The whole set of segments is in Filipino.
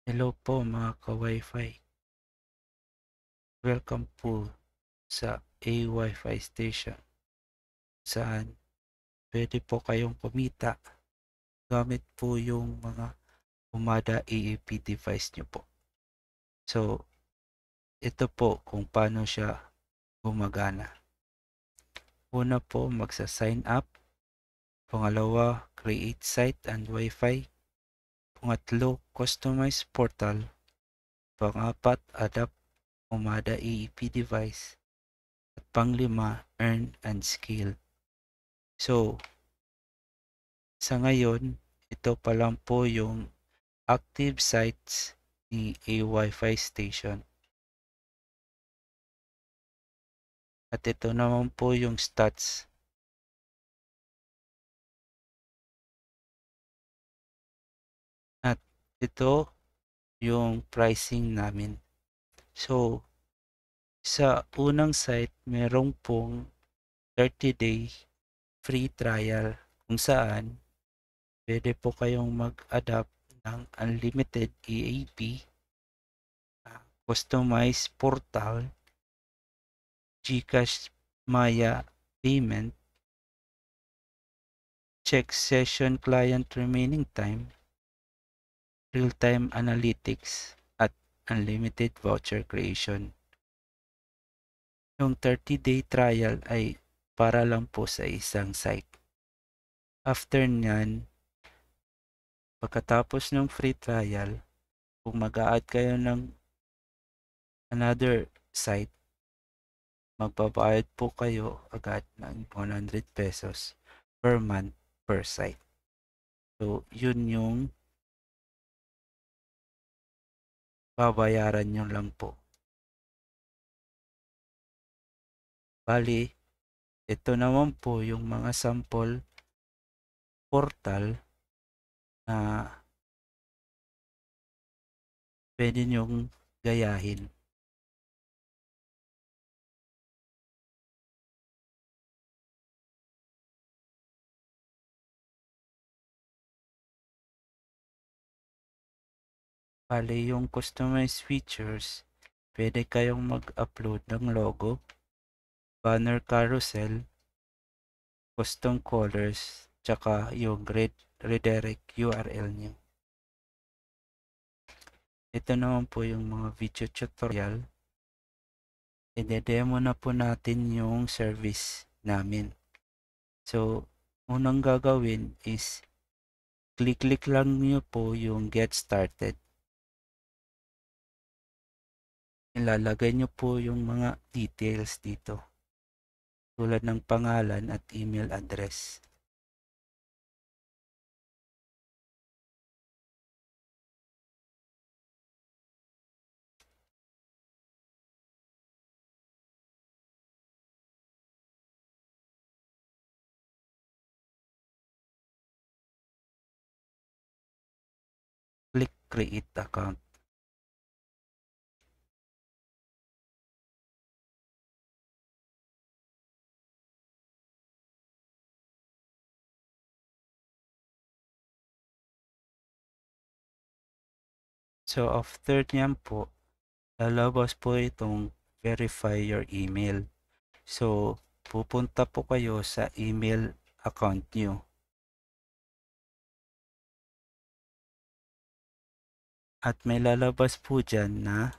Hello po mga ka-Wi-Fi. Welcome po sa A-Wi-Fi station saan pwede po kayong kumita gamit po yung mga Umada AAP device nyo po. So, ito po kung paano siya gumagana. Una po, magsa-sign up. Pangalawa, create site and Wi-Fi. Pangatlo, customize portal. Pangapat, adapt Umada AAP device. At panglima, earn and scale. So, sa ngayon, ito pa lang po yung active sites ni A Wi-Fi station. At ito naman po yung stats. At ito yung pricing namin. So, sa unang site, merong pong 30-day free trial kung saan pwede po kayong mag-adapt ng unlimited EAP, customized portal, GCash Maya payment, check session client remaining time, real-time analytics, at unlimited voucher creation. Yung 30-day trial ay para lang po sa isang site. After nyan, pagkatapos ng free trial, kung mag-a-add kayo ng another site, magbabayad po kayo agad ng 100 pesos per month per site. So, yun yung babayaran nyo lang po. Bali, ito naman po yung mga sample portal na pwede nyong gayahin. Bali, yung customized features, pwede kayong mag-upload ng logo, banner carousel, custom colors, tsaka yung redirect URL nyo. Ito naman po yung mga video tutorial. I-demo na po natin yung service namin. So, unang gagawin is click lang nyo po yung get started. Ilalagay nyo po yung mga details dito tulad ng pangalan at email address. Click create account. So after niyan po, lalabas po itong verify your email. So pupunta po kayo sa email account nyo. At may lalabas po dyan na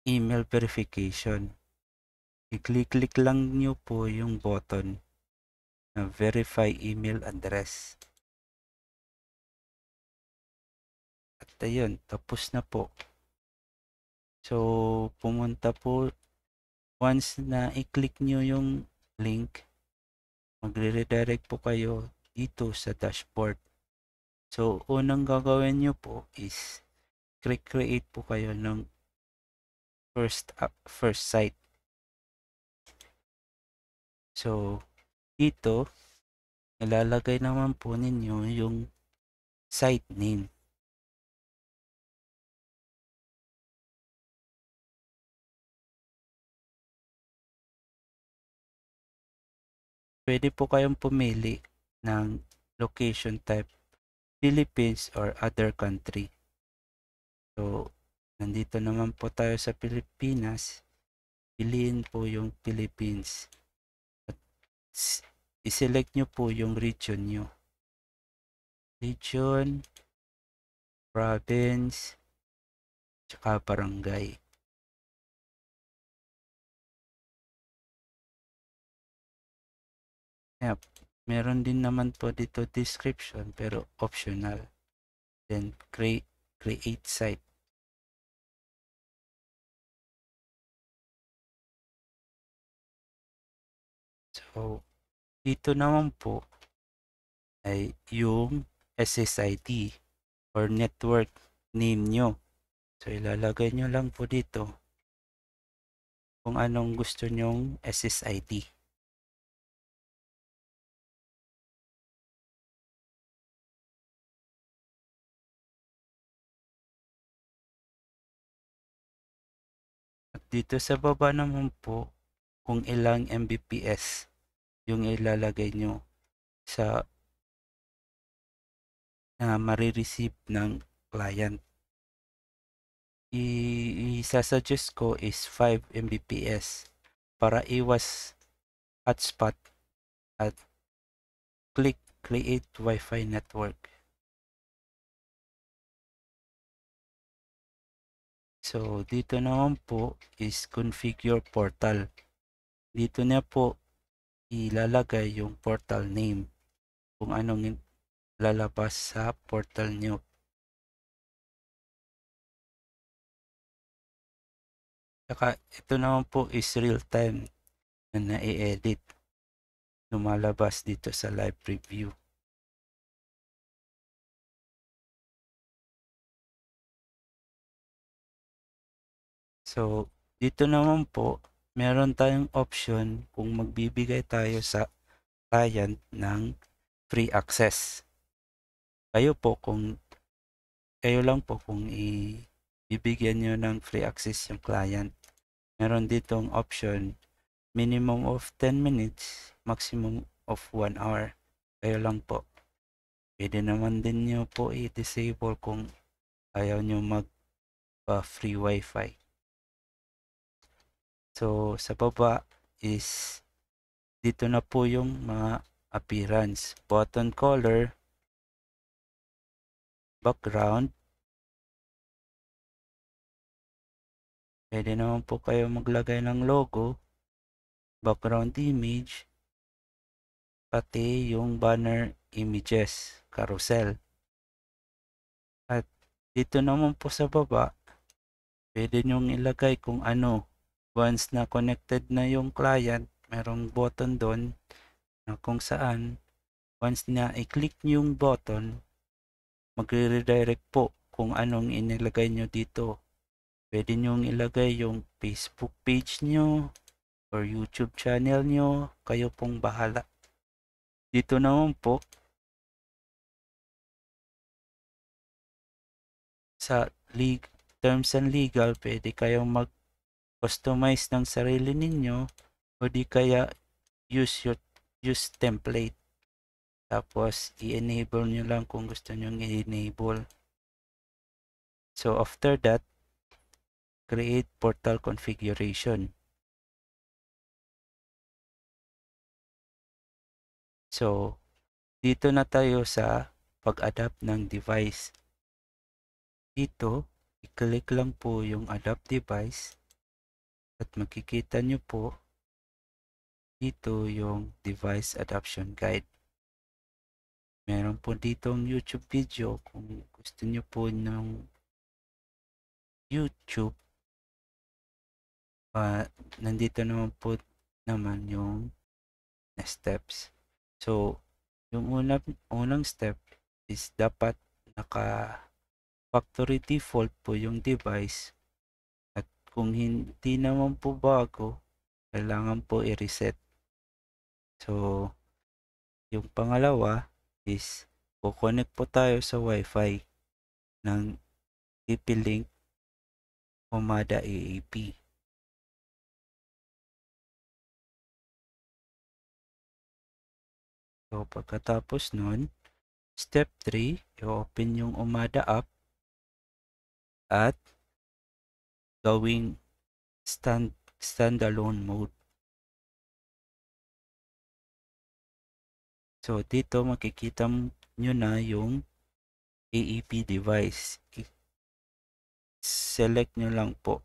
email verification. I-click lang nyo po yung button na verify email address. At ayun, tapos na po. So, pumunta po, once na i-click nyo yung link, magre-redirect po kayo dito sa dashboard. So, unang gagawin nyo po is create po kayo ng first site. So, dito, ilalagay naman po ninyo yung site name. Pwede po kayong pumili ng location type Philippines or other country. So, nandito naman po tayo sa Pilipinas. Piliin po yung Philippines. At i-select nyo po yung region nyo. Region, province, tsaka barangay. Yep. Meron din naman po dito description pero optional. Then create site. So, dito naman po ay yung SSID or network name nyo. So, ilalagay nyo lang po dito kung anong gusto nyong SSID. At dito sa baba naman po kung ilang Mbps yung ilalagay nyo sa na marireceive ng client. Isasuggest ko is 5 Mbps para iwas hotspot at click create Wi-Fi network. So, dito naman po is configure portal. Dito na po ilalagay yung portal name kung anong lalabas sa portal nyo. Saka ito naman po is real time na na-edit. Lumalabas dito sa live preview. So, dito naman po, meron tayong option kung magbibigay tayo sa client ng free access. Kayo lang po kung ibibigyan nyo ng free access yung client. Meron ditong option, minimum of 10 minutes, maximum of 1 hour. Kayo lang po. Pwede naman din nyo po i-disable kung ayaw nyo mag-free wifi. So, sa baba is dito na po yung mga appearance. Button color, background. Pwede naman po kayo maglagay ng logo, background image, pati yung banner images, carousel. At dito naman po sa baba, pwede nyong ilagay kung ano. Once na connected na yung client, merong button doon na kung saan once na i-click nyo yung button, magre-redirect po kung anong inilagay nyo dito. Pwede nyong ilagay yung Facebook page nyo or YouTube channel nyo. Kayo pong bahala. Dito naman po sa terms and legal, pwede kayong mag-customize ng sarili ninyo o di kaya use template. Tapos, i-enable nyo lang kung gusto nyo i-enable. So, after that, create portal configuration. So, dito na tayo sa pag-adapt ng device. Dito, i-click lang po yung adapt device at makikita nyo po dito yung device adoption guide. Meron po ditong YouTube video kung gusto nyo po ng YouTube. Nandito naman po naman yung steps. So, yung unang step is dapat naka factory default po yung device at kung hindi naman po bago, kailangan po i-reset. So, yung pangalawa is kukonect po tayo sa Wi-Fi ng TP-Link Omada AAP. So, pagkatapos nun, Step 3, i-open yung Umada app at gawing standalone mode. So, dito makikita nyo na yung AEP device. Select nyo lang po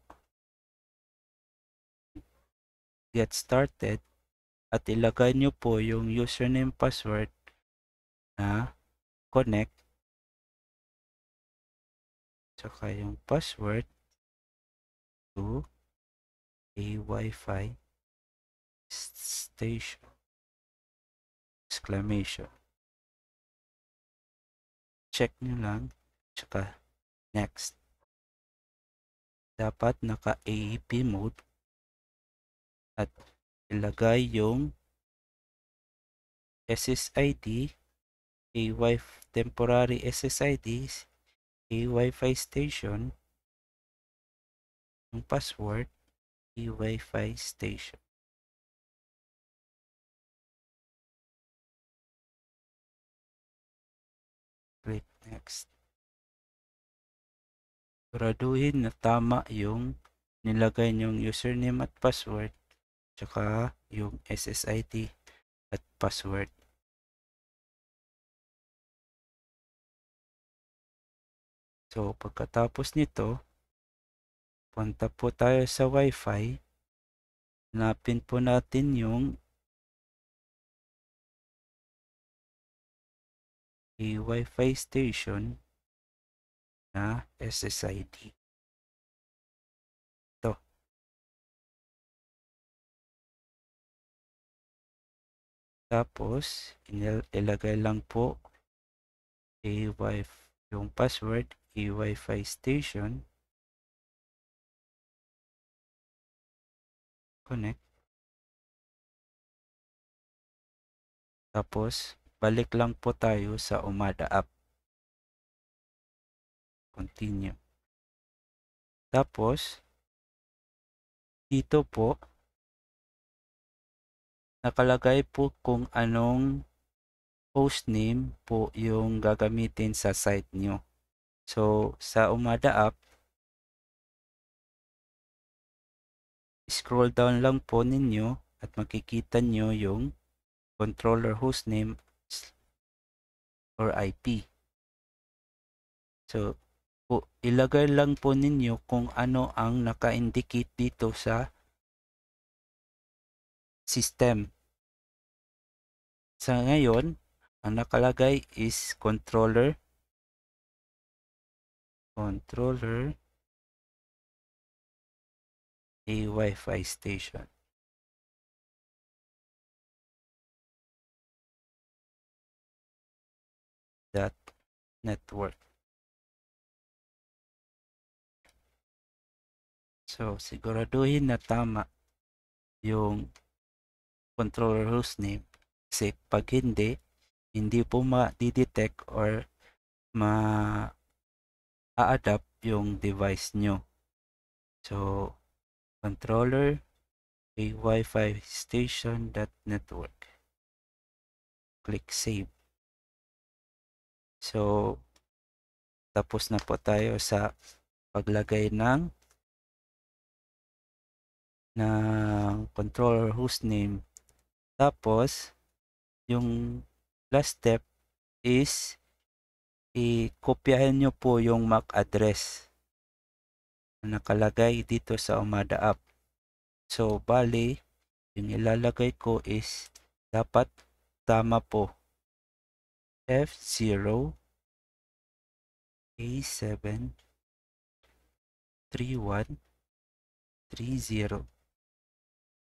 get started at ilagay nyo po yung username password na connect tsaka yung password to a Wi-Fi station exclamation. Check nyo lang tsaka next. Dapat naka AEP mode at ilagay yung SSID, temporary SSID, a Wi-Fi station, yung password, a Wi-Fi station. Click next. Siguraduhin na tama yung nilagay nyong username at password tsaka yung SSID at password. So, pagkatapos nito, punta po tayo sa Wi-Fi. Hanapin po natin yung a Wi-Fi station na SSID. Ito. Tapos, ilagay lang po yung password, a Wi-Fi station. Connect. Tapos, balik lang po tayo sa Umada app. Continue. Tapos, dito po, nakalagay po kung anong hostname po yung gagamitin sa site nyo. So, sa Umada app, scroll down lang po ninyo at makikita nyo yung controller hostname or IP. So, ilagay lang po ninyo kung ano ang naka-indicate dito sa system. Sa ngayon, ang nakalagay is controller a Wi-Fi station. .network. So, siguraduhin na tama yung controller hostname. Kasi pag hindi po ma-detect or ma-adapt yung device nyo. So, controller a Wi-Fi station.network. Click save. So, tapos na po tayo sa paglagay ng controller hostname. Tapos, yung last step is i-kopyahin nyo po yung MAC address na nakalagay dito sa Umada app. So, bali, yung ilalagay ko is dapat tama po. F0 A7 31 30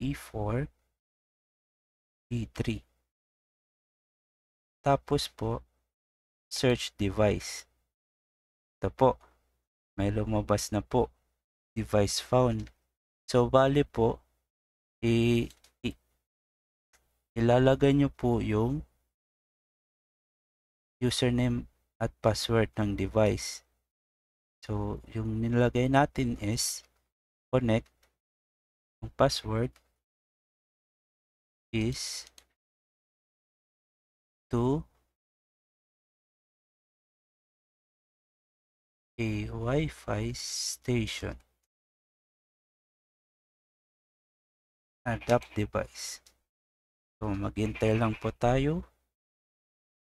E4 E3. Tapos po, search device. Ito po, may lumabas na po. Device found. So, bali po, ilalagay nyo po yung username at password ng device. So, yung nilagay natin is connect. Yung password is a Wi-Fi station. Adapt device. So, maghintay lang po tayo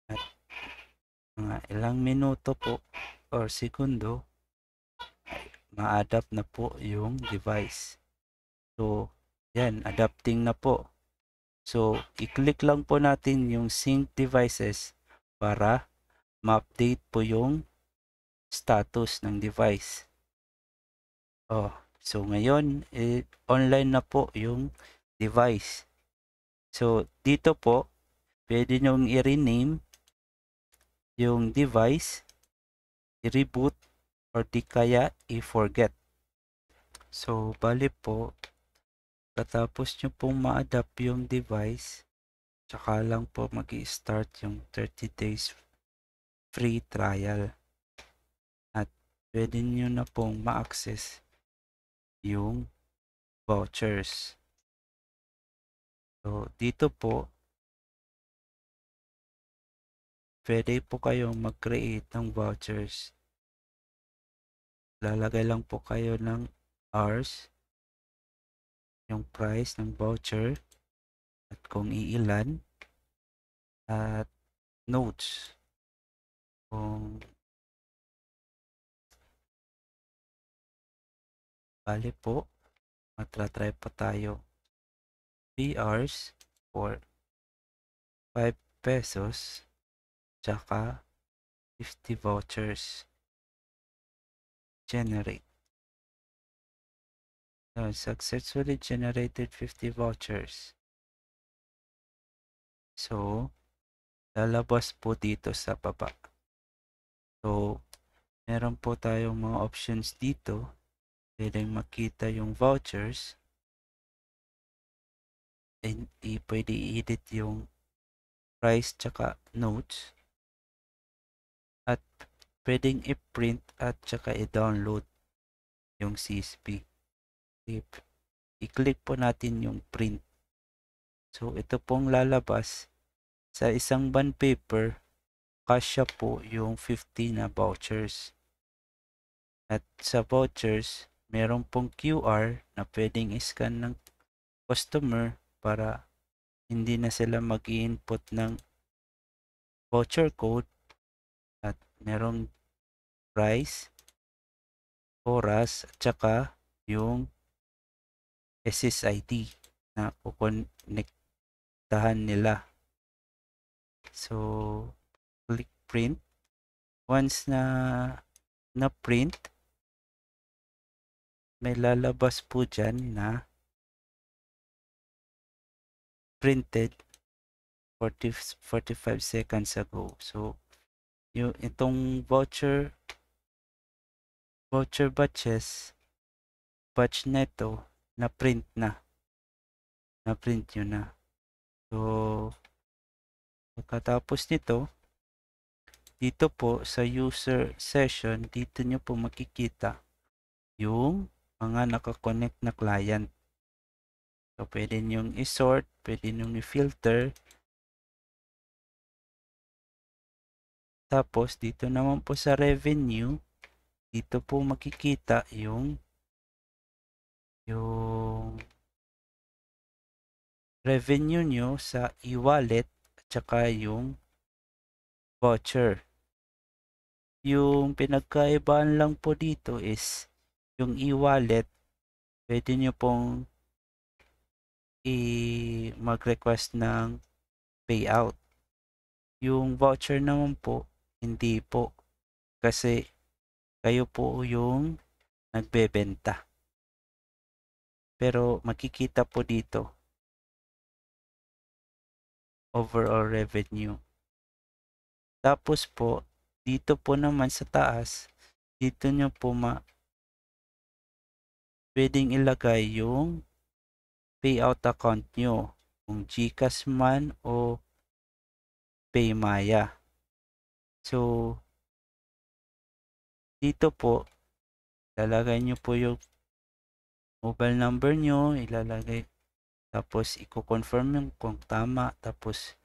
at mga ilang minuto po or segundo ma-adapt na po yung device. So, yan, adapting na po. So, i-click lang po natin yung sync devices para ma-update po yung status ng device. Oh, so ngayon, online na po yung device. So, dito po, pwede nyong i-rename yung device, i-reboot, or di kaya i-forget. So, bali po, katapos nyo pong ma-adapt yung device, tsaka lang po mag-i-start yung 30 days free trial. At pwede nyo na pong ma-access yung vouchers. So, dito po, pwede po kayong mag-create ng vouchers. Lalagay lang po kayo ng hours, yung price ng voucher, at kung iilan, at notes. Kung bali po, matratry pa tayo. 3 hours for 5 pesos, tsaka 50 vouchers. Generate. So, successfully generated 50 vouchers. So, lalabas po dito sa baba. So, meron po tayong mga options dito. Pwedeng makita yung vouchers. And pwede i-edit yung price tsaka notes. At pwedeng i-print at tsaka i-download yung CSV. I-click po natin yung print. So, ito pong lalabas sa isang bond paper, kasya po yung 50 na vouchers. At sa vouchers, meron pong QR na pwedeng i-scan ng customer para hindi na sila mag-i-input ng voucher code. At merong price, oras, at saka yung SSID na kukonektahan nila. So, click print. Once na print, may lalabas po dyan na printed 45 seconds ago. So, yung itong voucher batches, batch neto, na-print na. Na-print nyo na. So, pagkatapos nito, dito po sa user session, dito nyo po makikita yung mga nakakonect na client. So, pwede nyong i-sort, pwede nyong i-filter. Tapos, dito naman po sa revenue, dito po makikita yung revenue nyo sa e-wallet at saka yung voucher. Yung pinagkaibaan lang po dito is yung e-wallet, pwede nyo pong mag-request ng payout. Yung voucher naman po, hindi po. Kasi kayo po yung nagbebenta. Pero makikita po dito, overall revenue. Tapos po, dito po naman sa taas, dito nyo po pwedeng ilagay yung payout account nyo. Kung GCash man o Paymaya. So, dito po, lalagay nyo po yung mobile number nyo, ilalagay, tapos i-confirm yung kung tama, tapos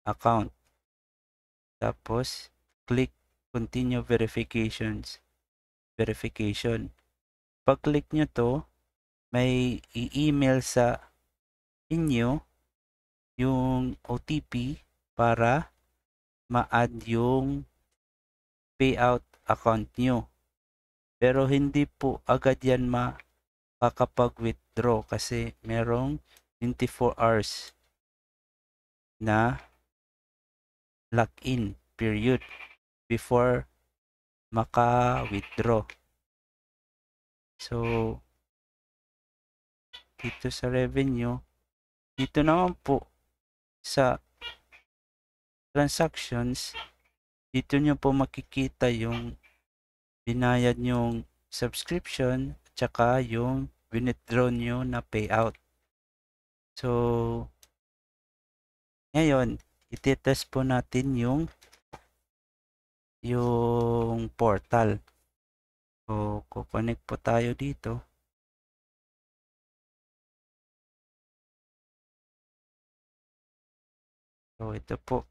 account. Tapos, click continue verifications. verification. Pag-click nyo to, may i-email sa inyo yung OTP para ma-add yung payout account nyo. Pero hindi po agad yan makakapag-withdraw kasi merong 24 hours na lock-in period before maka-withdraw. So, dito sa revenue, dito naman po sa transactions, dito nyo po makikita yung binayad nyong subscription at saka yung withdraw nyo na payout. So, ngayon, ititest po natin yung portal. So, kukonek po tayo dito. So, ito po.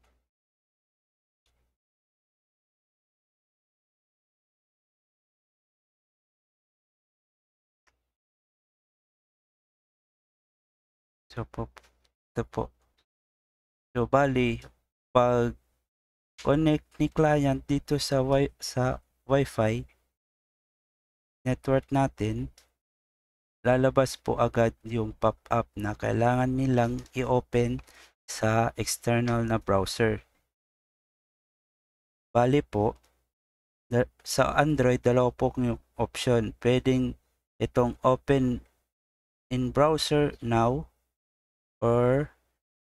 So, ito po. So, bali, pag connect ni client dito sa Wi-Fi network natin, lalabas po agad yung pop-up na kailangan nilang i-open sa external na browser. Bali po, sa Android, dalawa po yung option. Pwedeng itong open in browser now or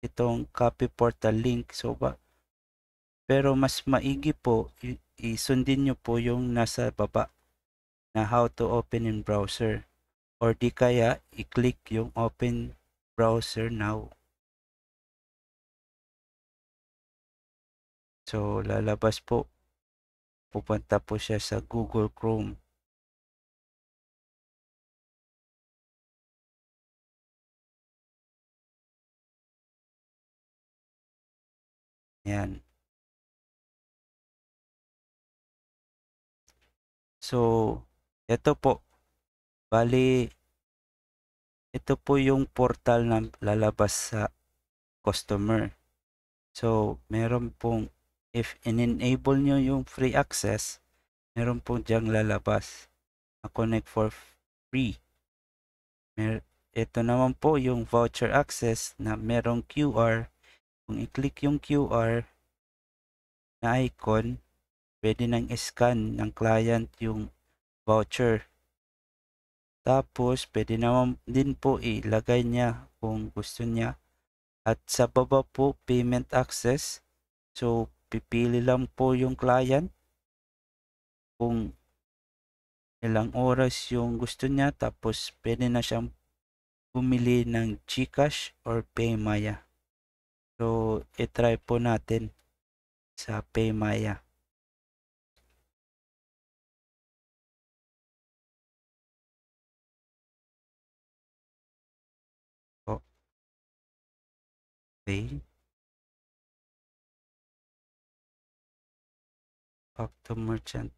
itong copy portal link. So, pero mas maigi po, isundin nyo po yung nasa baba na how to open in browser. Or di kaya, i-click yung open browser now. So, lalabas po. Pupunta po siya sa Google Chrome. Yan. So, ito po. Bali, ito po yung portal na lalabas sa customer. So, meron pong, if in-enable nyo yung free access, meron pong diyang lalabas na connect for free. Ito naman po yung voucher access na merong QR. Kung i-click yung QR na icon, pwede nang scan ng client yung voucher. Tapos, pwede naman din po ilagay niya kung gusto niya. At sa baba po, payment access. So, pipili lang po yung client kung ilang oras yung gusto niya. Tapos, pwede na siyang bumili ng GCash or PayMaya. So, itry po natin sa PayMaya. Okay. Back to merchant.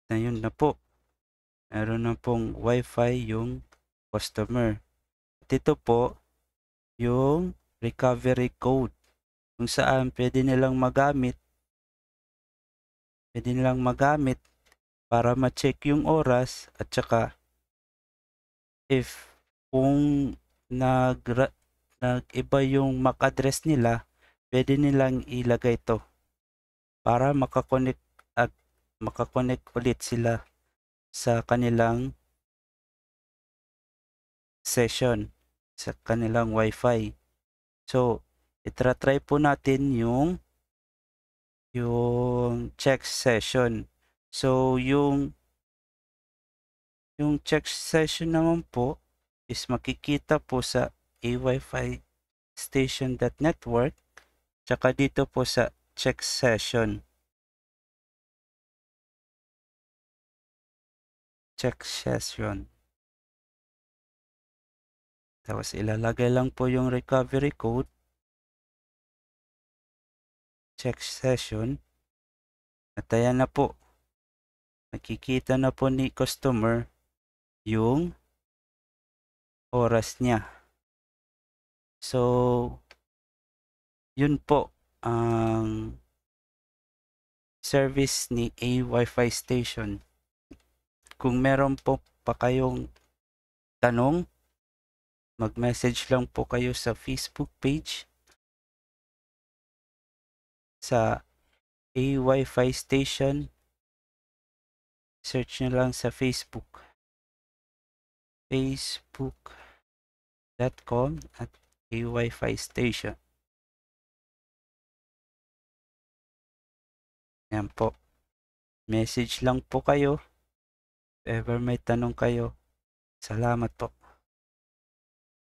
Na yun na po. Meron na pong Wi-Fi yung customer. At ito po yung recovery code kung saan pwede nilang magamit para ma-check yung oras at saka if kung nag-iba yung MAC address nila, pwede nilang ilagay to para makakonect ulit sila sa kanilang session, sa kanilang Wi-Fi. So, try po natin yung check session. So, yung check session naman po is makikita po sa a-wi-fi station.network tsaka dito po sa check session. Check session. Tapos ilalagay lang po yung recovery code. Check session. At ayan na po. Nakikita na po ni customer yung oras niya. So, yun po ang service ni A Wi-Fi Station. Kung meron po pa kayong tanong, mag-message lang po kayo sa Facebook page sa A Wi-Fi Station. Search nyo lang sa Facebook. Facebook.com at A Wi-Fi Station. Yan po. Message lang po kayo. If ever may tanong kayo. Salamat po.